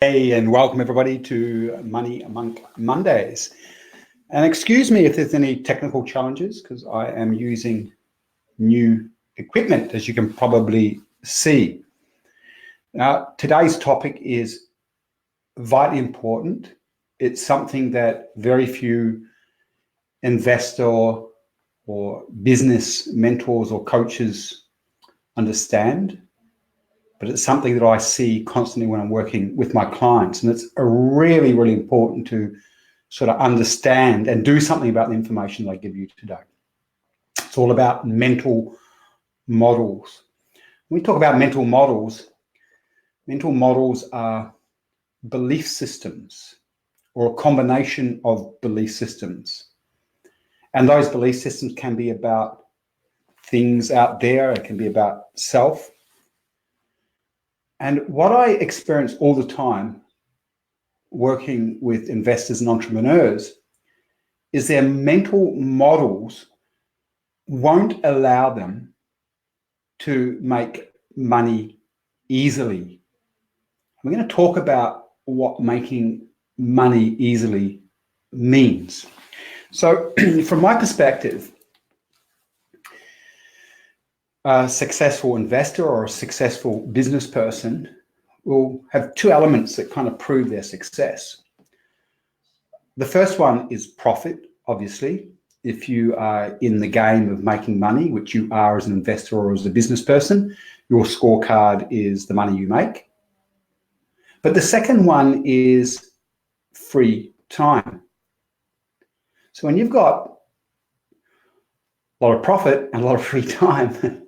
Hey, and welcome everybody to Money Monk Mondays. And excuse me if there's any technical challenges because I am using new equipment, as you can probably see. Now, today's topic is vitally important. It's something that very few investor or business mentors or coaches understand. But it's something that I see constantly when I'm working with my clients. And it's really, really important to sort of understand and do something about the information that I give you today. It's all about mental models. When we talk about mental models are belief systems or a combination of belief systems. And those belief systems can be about things out there. It can be about self. And what I experience all the time working with investors and entrepreneurs is their mental models won't allow them to make money easily. We're going to talk about what making money easily means. So from my perspective, a successful investor or a successful business person will have two elements that kind of prove their success. The first one is profit, obviously. If you are in the game of making money, which you are as an investor or as a business person, your scorecard is the money you make. But the second one is free time. So when you've got a lot of profit and a lot of free time,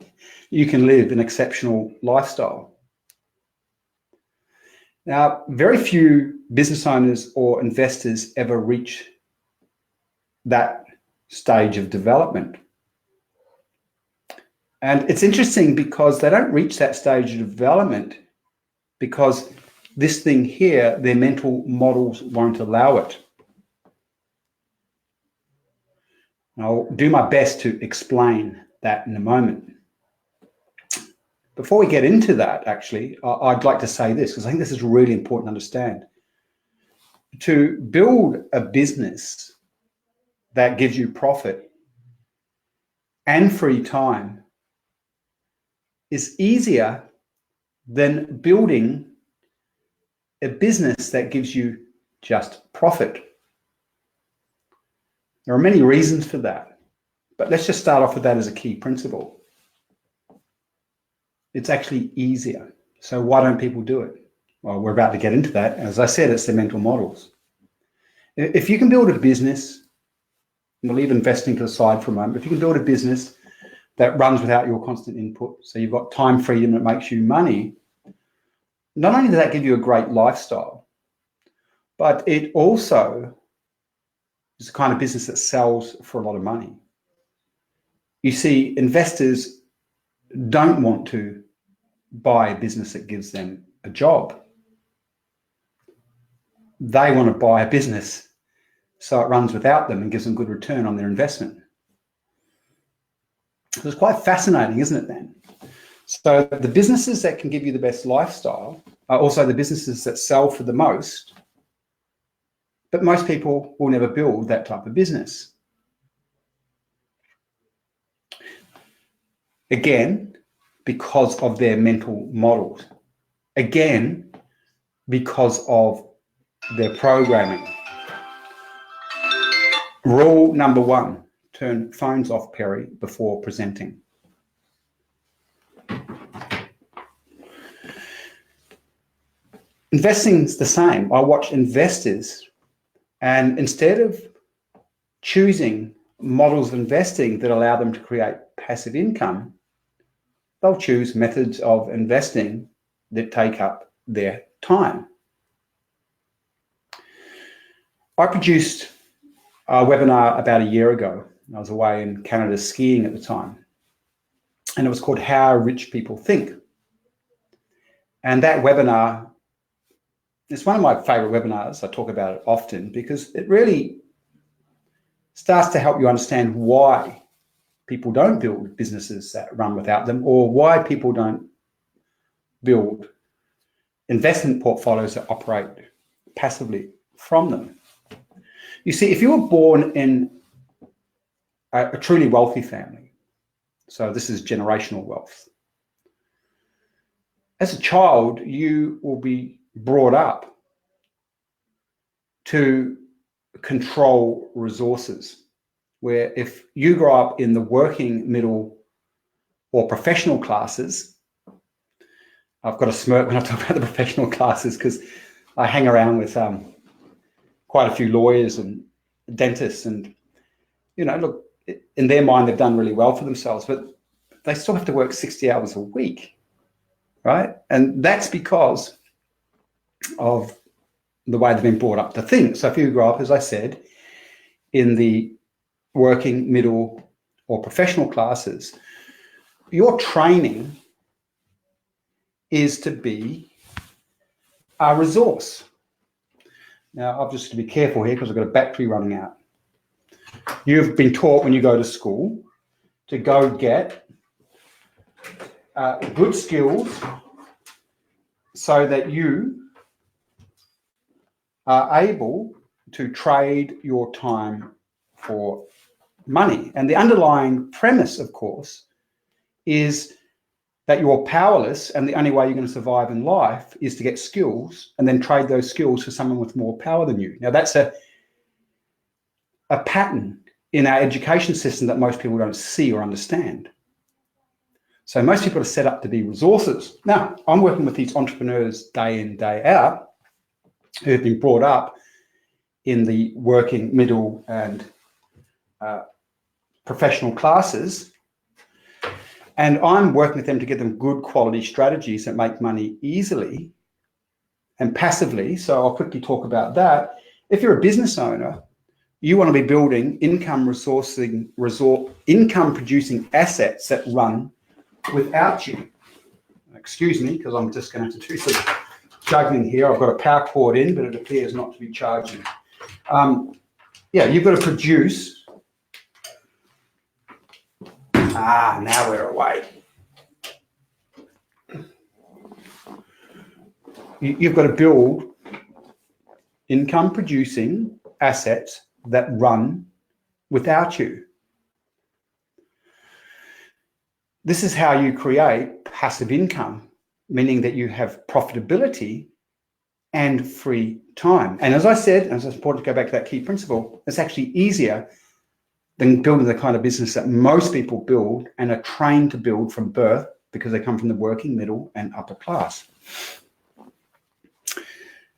you can live an exceptional lifestyle. Now, very few business owners or investors ever reach that stage of development. And it's interesting because they don't reach that stage of development because this thing here, their mental models won't allow it. I'll do my best to explain that in a moment. Before we get into that, actually, I'd like to say this, because I think this is really important to understand. To build a business that gives you profit and free time is easier than building a business that gives you just profit. There are many reasons for that, but let's just start off with that as a key principle. It's actually easier. So why don't people do it? Well, we're about to get into that. As I said, it's the mental models. If you can build a business, and we'll leave investing to the side for a moment, if you can build a business that runs without your constant input, so you've got time freedom that makes you money, not only does that give you a great lifestyle, but it also is the kind of business that sells for a lot of money. You see, investors don't want to buy a business that gives them a job. They want to buy a business so it runs without them and gives them good return on their investment. So it's quite fascinating, isn't it then? So the businesses that can give you the best lifestyle are also the businesses that sell for the most, but most people will never build that type of business. Again, because of their mental models. Again, because of their programming. Rule number one, turn phones off, Perry, before presenting. Investing's the same. I watch investors, and instead of choosing models of investing that allow them to create passive income, they'll choose methods of investing that take up their time. I produced a webinar about a year ago. I was away in Canada skiing at the time, and it was called How Rich People Think. And that webinar, it's one of my favorite webinars. I talk about it often because it really starts to help you understand why people don't build businesses that run without them, or why people don't build investment portfolios that operate passively from them. You see, if you were born in a truly wealthy family, so this is generational wealth, as a child, you will be brought up to control resources, where if you grow up in the working, middle, or professional classes, I've got a smirk when I talk about the professional classes because I hang around with quite a few lawyers and dentists, and, you know, look, in their mind, they've done really well for themselves, but they still have to work 60 hours a week, right? And that's because of the way they've been brought up to think. So if you grow up, as I said, in the working, middle, or professional classes, your training is to be a resource. Now, I've just to be careful here because I've got a battery running out. You've been taught when you go to school to go get good skills so that you are able to trade your time for money. And the underlying premise, of course, is that you're powerless and the only way you're going to survive in life is to get skills and then trade those skills for someone with more power than you. Now, that's a pattern in our education system that most people don't see or understand. So most people are set up to be resources. Now, I'm working with these entrepreneurs day in, day out who have been brought up in the working, middle, and professional classes. And I'm working with them to get them good quality strategies that make money easily and passively. So I'll quickly talk about that. If you're a business owner, you want to be building income producing assets that run without you. Excuse me, because I'm just going to have to do some juggling here. I've got a power cord in, but it appears not to be charging. Yeah, you've got to produce. Now we're away. You've got to build income producing assets that run without you. This is how you create passive income, meaning that you have profitability and free time. And as I said, and it's important to go back to that key principle, it's actually easier than building the kind of business that most people build and are trained to build from birth because they come from the working, middle, and upper class.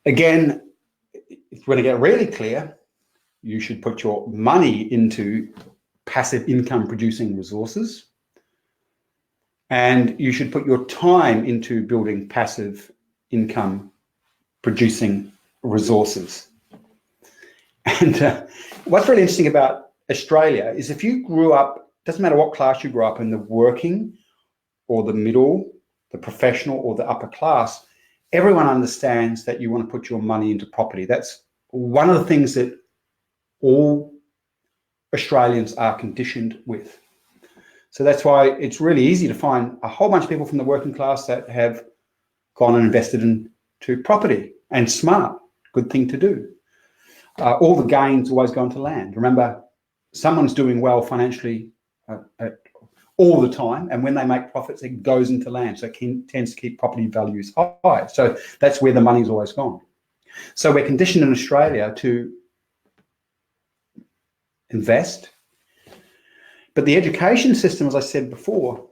Again, if you want to get really clear, you should put your money into passive income producing resources, and you should put your time into building passive income producing resources. And what's really interesting about Australia is if you grew up, doesn't matter what class you grew up in, the working or the middle, the professional or the upper class, everyone understands that you want to put your money into property. That's one of the things that all Australians are conditioned with. So that's why it's really easy to find a whole bunch of people from the working class that have gone and invested into property, and smart, good thing to do. All the gains always go into land. Remember, someone's doing well financially all the time, and when they make profits, it goes into land. So it tends to keep property values high. So that's where the money's always gone. So we're conditioned in Australia to invest. But the education system, as I said before,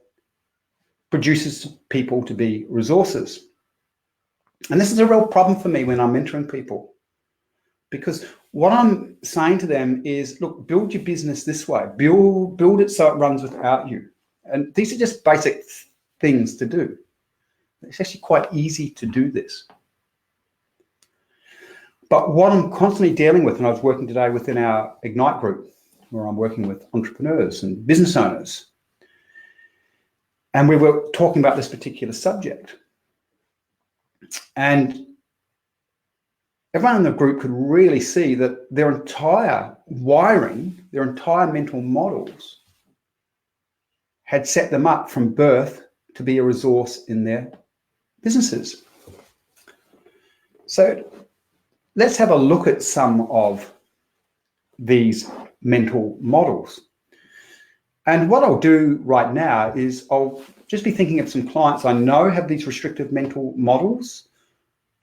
produces people to be resources. And this is a real problem for me when I'm mentoring people, because what I'm saying to them is, look, build your business this way, build it so it runs without you. And these are just basic things to do. It's actually quite easy to do this. But what I'm constantly dealing with, and I was working today within our Ignite group, where I'm working with entrepreneurs and business owners, and we were talking about this particular subject. And everyone in the group could really see that their entire wiring, their entire mental models had set them up from birth to be a resource in their businesses. So let's have a look at some of these mental models. And what I'll do right now is I'll just be thinking of some clients I know have these restrictive mental models.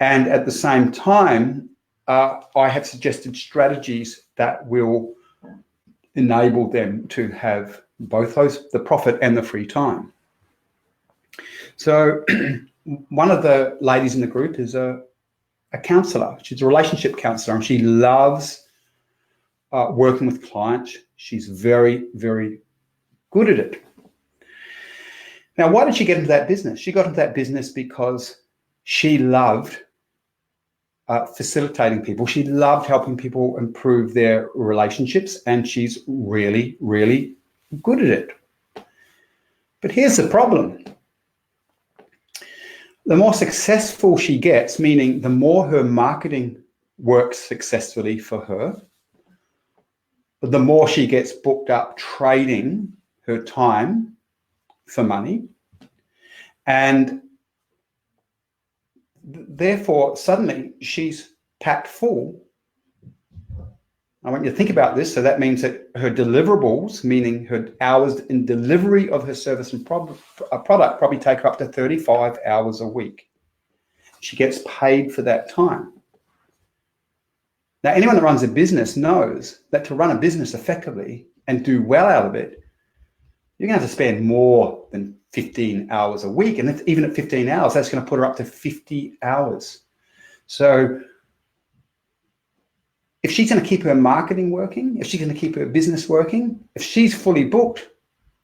And at the same time, I have suggested strategies that will enable them to have both those, the profit and the free time. So one of the ladies in the group is a counselor. She's a relationship counselor, and she loves working with clients. She's very, very good at it. Now, why did she get into that business? She got into that business because she loved facilitating people. She loved helping people improve their relationships, and she's really, really good at it. But here's the problem. The more successful she gets, meaning the more her marketing works successfully for her, the more she gets booked up trading her time for money, and therefore suddenly she's packed full. I want you to think about this. So that means that her deliverables, meaning her hours in delivery of her service and product, probably take her up to 35 hours a week. She gets paid for that time. Now, anyone that runs a business knows that to run a business effectively and do well out of it, you're going to have to spend more than 15 hours a week. And even at 15 hours, that's going to put her up to 50 hours. So if she's going to keep her marketing working, if she's going to keep her business working, if she's fully booked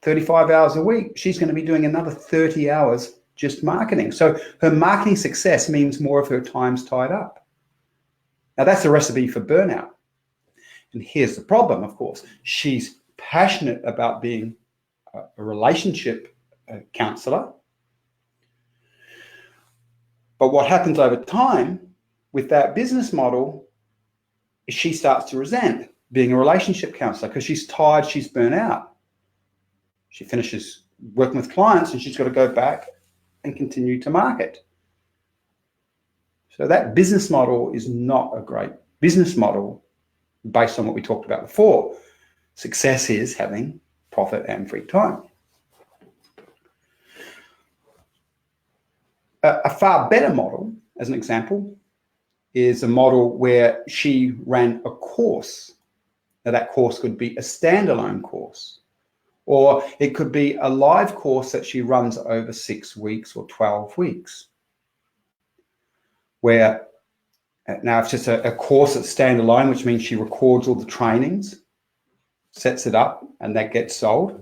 35 hours a week, she's going to be doing another 30 hours just marketing. So her marketing success means more of her time's tied up. Now, that's a recipe for burnout. And here's the problem, of course. She's passionate about being a relationship counselor. But what happens over time with that business model is she starts to resent being a relationship counselor because she's tired, she's burnt out. She finishes working with clients and she's got to go back and continue to market. So that business model is not a great business model based on what we talked about before. Success is having profit and free time. A far better model, as an example, is a model where she ran a course. Now, that course could be a standalone course, or it could be a live course that she runs over 6 weeks or 12 weeks. Where now it's just a course that's standalone, which means she records all the trainings, sets it up, and that gets sold.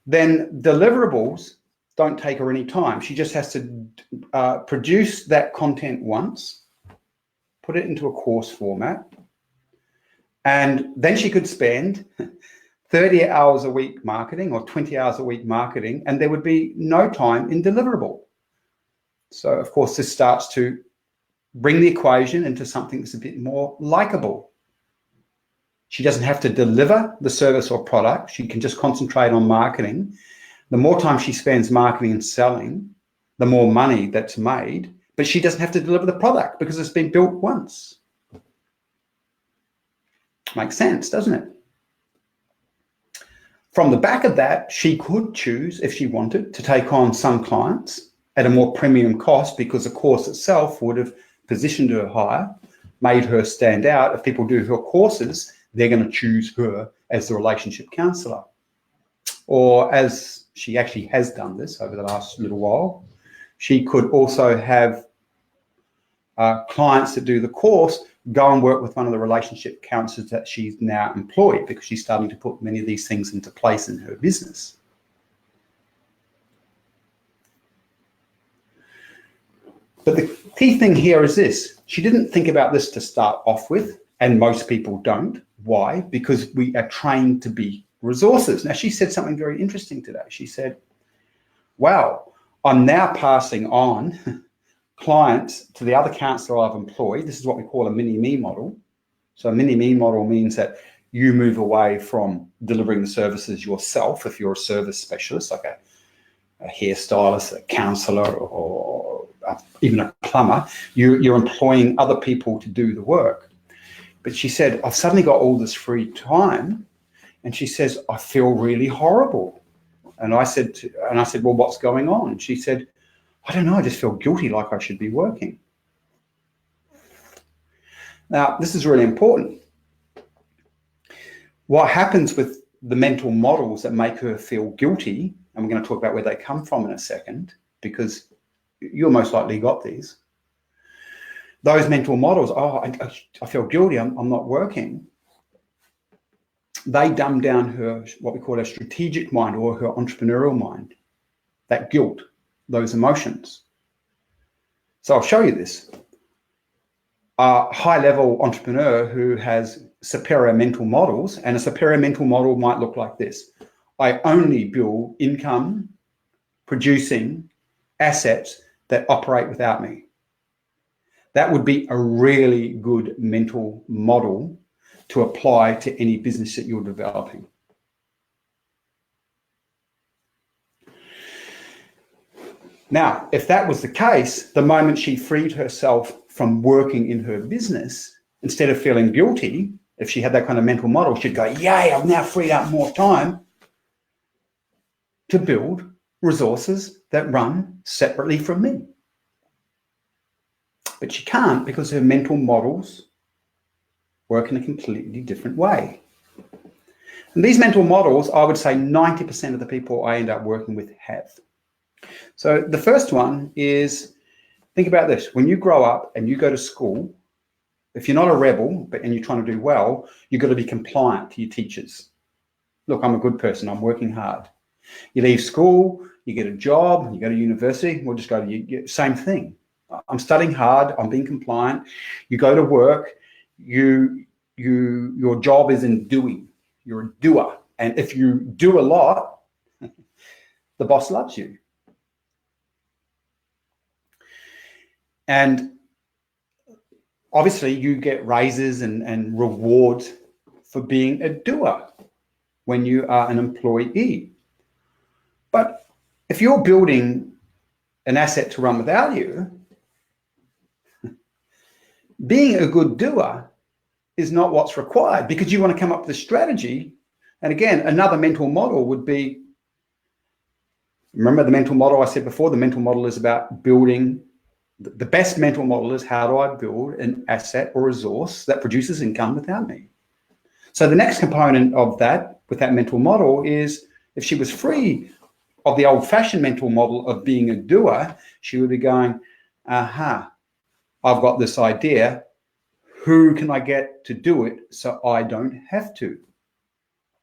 Then deliverables don't take her any time. She just has to produce that content once, put it into a course format, and then she could spend 30 hours a week marketing or 20 hours a week marketing, and there would be no time in deliverable. So, of course, this starts to bring the equation into something that's a bit more likable. She doesn't have to deliver the service or product. She can just concentrate on marketing. The more time she spends marketing and selling, the more money that's made, but she doesn't have to deliver the product because it's been built once. Makes sense, doesn't it? From the back of that, she could choose, if she wanted, to take on some clients at a more premium cost because the course itself would have positioned her higher, made her stand out. If people do her courses, they're going to choose her as the relationship counselor. Or as she actually has done this over the last little while, she could also have clients that do the course go and work with one of the relationship counselors that she's now employed because she's starting to put many of these things into place in her business. But the key thing here is this. She didn't think about this to start off with, and most people don't. Why? Because we are trained to be resources. Now, she said something very interesting today. She said, wow, I'm now passing on clients to the other counselor I've employed. This is what we call a mini-me model. So a mini-me model means that you move away from delivering the services yourself if you're a service specialist, like a hairstylist, a counselor, or even a plumber, you're employing other people to do the work. But she said, I've suddenly got all this free time. And she says, I feel really horrible. And I said, well, what's going on? And she said, I don't know, I just feel guilty, like I should be working. Now, this is really important. What happens with the mental models that make her feel guilty, and we're going to talk about where they come from in a second, because you're most likely got these. Those mental models, I feel guilty, I'm not working. They dumb down her, what we call her strategic mind or her entrepreneurial mind, that guilt, those emotions. So I'll show you this. A high-level entrepreneur who has superior mental models, and a superior mental model might look like this. I only build income producing assets that operate without me. That would be a really good mental model to apply to any business that you're developing. Now, if that was the case, the moment she freed herself from working in her business, instead of feeling guilty, if she had that kind of mental model, she'd go, yay, I've now freed up more time to build resources that run separately from me. But she can't, because her mental models work in a completely different way. And these mental models, I would say 90% of the people I end up working with have. So the first one is, think about this. When you grow up and you go to school, if you're not a rebel and you're trying to do well, you've got to be compliant to your teachers. Look, I'm a good person. I'm working hard. You leave school, you get a job, you go to university, we'll just go to same thing. I'm studying hard. I'm being compliant. You go to work. Your job is in doing. You're a doer. And if you do a lot, the boss loves you. And obviously you get raises and rewards for being a doer when you are an employee. But if you're building an asset to run without you, being a good doer is not what's required, because you want to come up with a strategy. And again, another mental model would be, remember the mental model I said before, the mental model is about building, the best mental model is, how do I build an asset or resource that produces income without me? So the next component of that, with that mental model, is if she was free of the old-fashioned mental model of being a doer, she would be going, aha, I've got this idea. Who can I get to do it so I don't have to?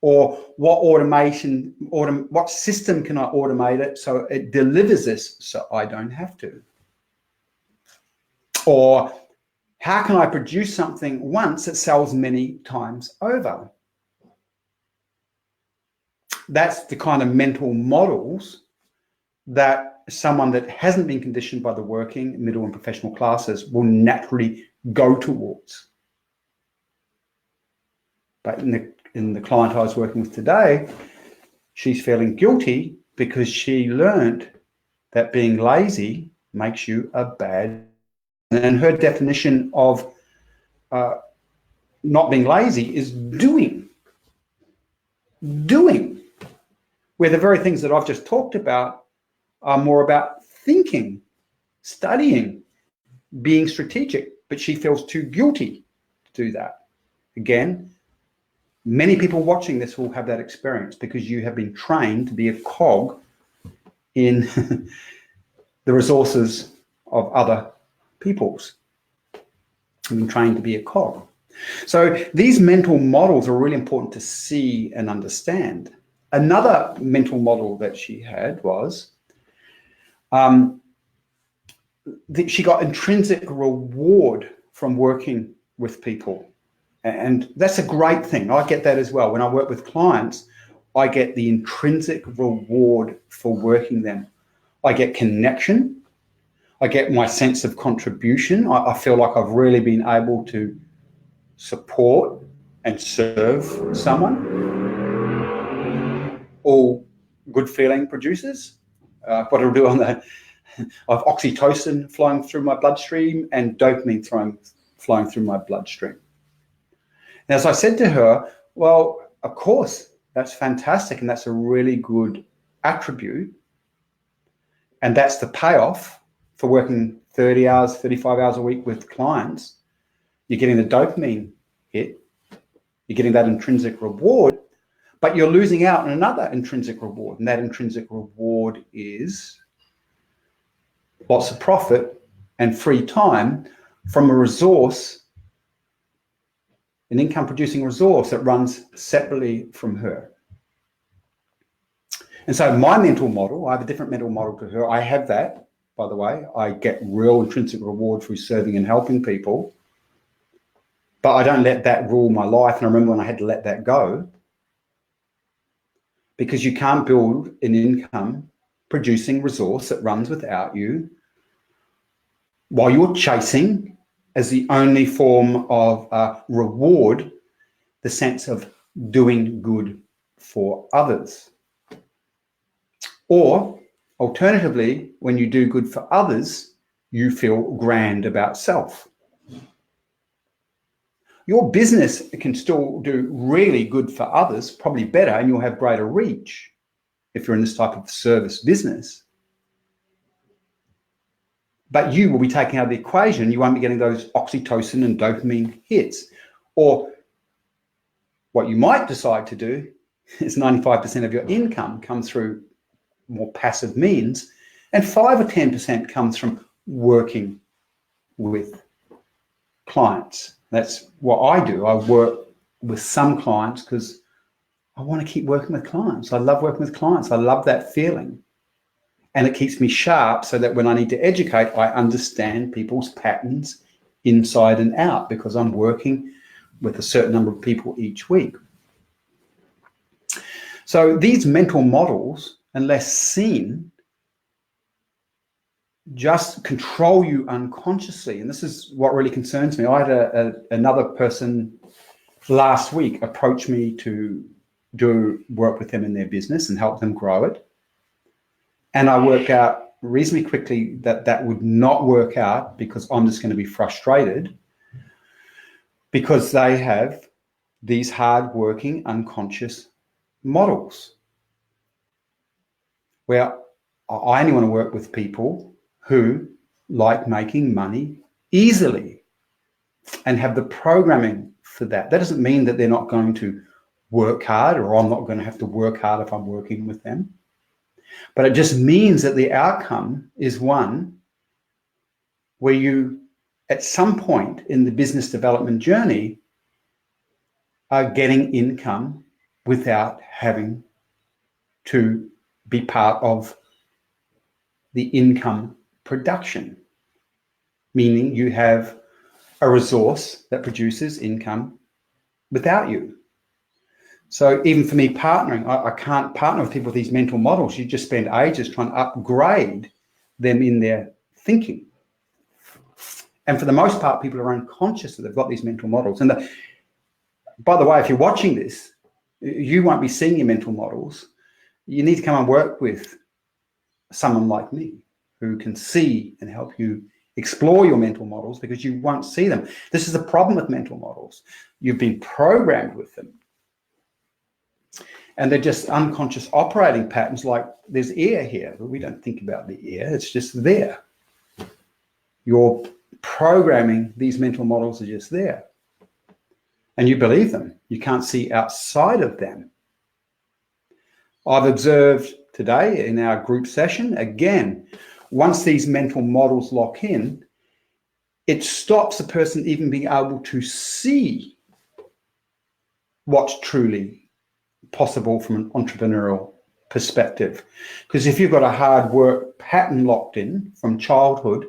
Or what system can I automate it so it delivers this so I don't have to? Or how can I produce something once that sells many times over? That's the kind of mental models that someone that hasn't been conditioned by the working, middle, and professional classes will naturally go towards. But in the client I was working with today, she's feeling guilty because she learned that being lazy makes you a bad. And her definition of not being lazy is doing. Doing. Where the very things that I've just talked about are more about thinking, studying, being strategic, but she feels too guilty to do that. Again, many people watching this will have that experience because you have been trained to be a cog in the resources of other people's. You've been trained to be a cog. So these mental models are really important to see and understand. Another mental model that she had was that she got intrinsic reward from working with people. And that's a great thing. I get that as well. When I work with clients, I get the intrinsic reward for working them. I get connection. I get my sense of contribution. I feel like I've really been able to support and serve someone. All good feeling producers. What it'll do on of oxytocin flowing through my bloodstream and dopamine flowing through my bloodstream. And as I said to her, well, of course, that's fantastic, and that's a really good attribute. And that's the payoff for working 30 hours, 35 hours a week with clients. You're getting the dopamine hit, you're getting that intrinsic reward, but you're losing out on another intrinsic reward. And that intrinsic reward is lots of profit and free time from a resource, an income producing resource that runs separately from her. And so my mental model, I have a different mental model to her. I have that, by the way. I get real intrinsic reward through serving and helping people, but I don't let that rule my life. And I remember when I had to let that go, because you can't build an income producing resource that runs without you while you're chasing as the only form of reward the sense of doing good for others. Or alternatively, when you do good for others, you feel grand about self. Your business can still do really good for others, probably better, and you'll have greater reach if you're in this type of service business. But you will be taken out of the equation. You won't be getting those oxytocin and dopamine hits. Or what you might decide to do is 95% of your income comes through more passive means, and 5 or 10% comes from working with clients. That's what I do. I work with some clients because I want to keep working with clients. I love working with clients. I love that feeling. And it keeps me sharp so that when I need to educate, I understand people's patterns inside and out because I'm working with a certain number of people each week. So these mental models, unless seen, just control you unconsciously. And this is what really concerns me. I had another person last week approach me to do work with them in their business and help them grow it. And I worked out reasonably quickly that that would not work out because I'm just going to be frustrated because they have these hard-working unconscious models where I only want to work with people who like making money easily and have the programming for that. That doesn't mean that they're not going to work hard or I'm not going to have to work hard if I'm working with them. But it just means that the outcome is one where you, at some point in the business development journey, are getting income without having to be part of the income production, meaning you have a resource that produces income without you. So even for me partnering, I can't partner with people with these mental models. You just spend ages trying to upgrade them in their thinking. And for the most part, people are unconscious that they've got these mental models. And by the way, if you're watching this, you won't be seeing your mental models. You need to come and work with someone like me who can see and help you explore your mental models because you won't see them. This is the problem with mental models. You've been programmed with them. And they're just unconscious operating patterns like there's air here, but we don't think about the air. It's just there. You're programming, these mental models are just there. And you believe them. You can't see outside of them. I've observed today in our group session, again, once these mental models lock in, it stops a person even being able to see what's truly possible from an entrepreneurial perspective. Because if you've got a hard work pattern locked in from childhood,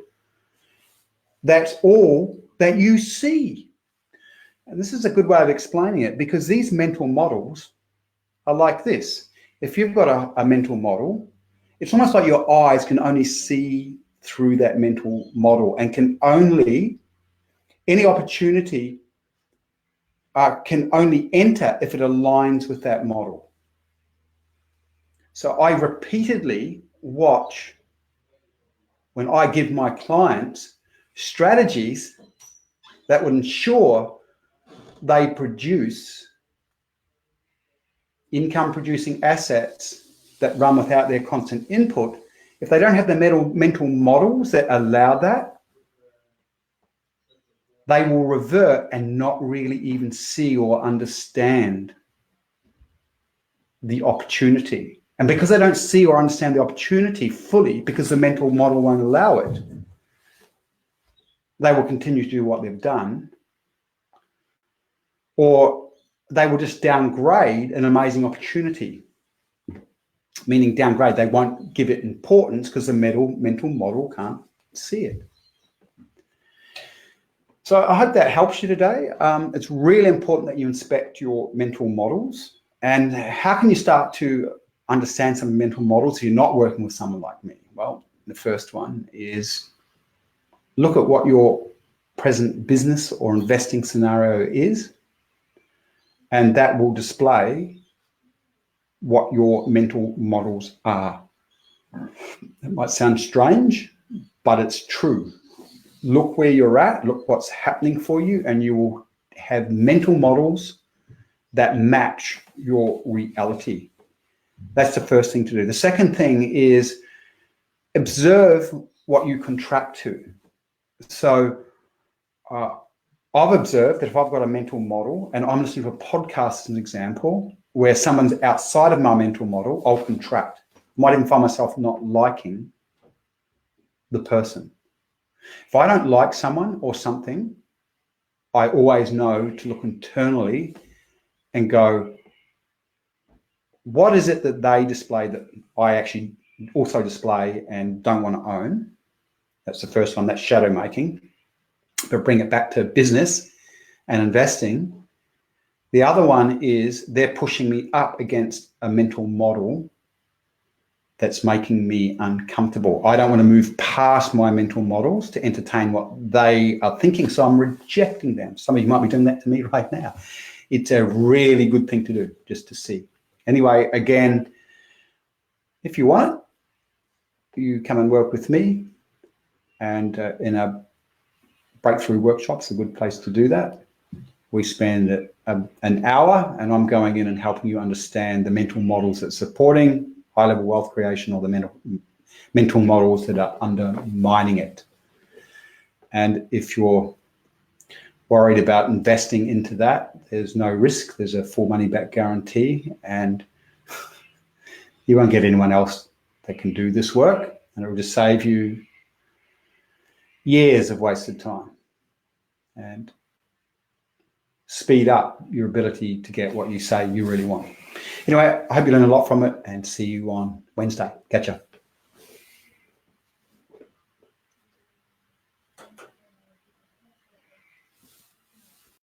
that's all that you see. And this is a good way of explaining it because these mental models are like this. If you've got a mental model, it's almost like your eyes can only see through that mental model and can only, any opportunity can only enter if it aligns with that model. So I repeatedly watch when I give my clients strategies that would ensure they produce income-producing assets that run without their constant input, if they don't have the mental models that allow that, they will revert and not really even see or understand the opportunity. And because they don't see or understand the opportunity fully, because the mental model won't allow it, they will continue to do what they've done, or they will just downgrade an amazing opportunity. Meaning downgrade, they won't give it importance because the mental model can't see it. So I hope that helps you today. It's really important that you inspect your mental models. And how can you start to understand some mental models if you're not working with someone like me? Well, the first one is look at what your present business or investing scenario is, and that will display what your mental models are. It might sound strange, but it's true. Look where you're at, look what's happening for you, and you will have mental models that match your reality. That's the first thing to do. The second thing is observe what you contract to. So I've observed that if I've got a mental model and I'm listening to a podcast as an example, where someone's outside of my mental model, I'll contract. I might even find myself not liking the person. If I don't like someone or something, I always know to look internally and go, what is it that they display that I actually also display and don't want to own? That's the first one, that's shadow making. But bring it back to business and investing. The other one is they're pushing me up against a mental model that's making me uncomfortable. I don't want to move past my mental models to entertain what they are thinking, so I'm rejecting them. Some of you might be doing that to me right now. It's a really good thing to do, just to see. Anyway, again, if you want, you come and work with me, and in a breakthrough workshop's a good place to do that. We spend an hour, and I'm going in and helping you understand the mental models that's supporting high-level wealth creation, or the mental models that are undermining it. And if you're worried about investing into that, there's no risk. There's a full money-back guarantee, and you won't get anyone else that can do this work, and it will just save you years of wasted time and speed up your ability to get what you say you really want. Anyway, I hope you learn a lot from it, and see you on Wednesday. Catch ya.